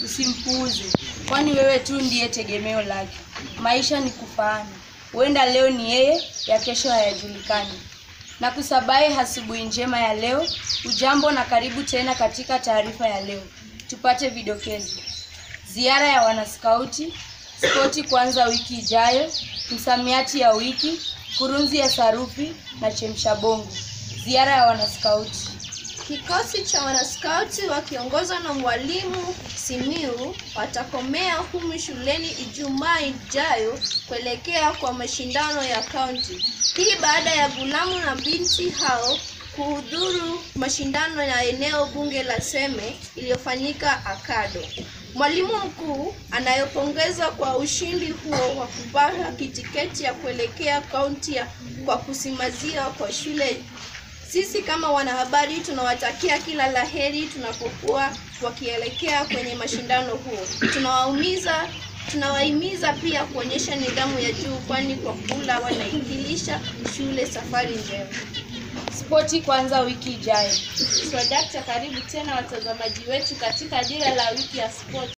Usimpuuze, kwani wewe tu ndiye tegemeo lake. Maisha ni kufaana. Huenda leo ni yeye, ya kesho hayajulikani. Na kusabai asubuhi njema ya leo. Ujambo na karibu tena katika taarifa ya leo. Tupate vidokezo. Ziara ya wanaskauti, spoti kuanza wiki ijayo, msamiati ya wiki, kurunzi ya sarufi na chemshabongo. Ziara ya wanaskauti. Kikosi cha wanaskauti wakiongozwa na mwalimu Simiu watakomea humu shuleni Ijumaa ijayo kuelekea kwa mashindano ya kaunti. Hii baada ya Gulamu na binti hao kuhudhuru mashindano ya eneo bunge la Seme iliyofanyika Akado. Mwalimu mkuu anayopongeza kwa ushindi huo wa kupata kitiketi ya kuelekea kaunti kwa kusimamia kwa shule. Sisi kama wanahabari tunawatakia kila laheri tunapokuwa wakielekea kwenye mashindano huo. Tunawahimiza pia kuonyesha nidhamu ya juu, kwani kwa kula wanaikilisha shule safari njema. Spoti kuanza wiki ijayo. Swadakta, karibu tena watazamaji wetu katika dira la wiki ya spoti.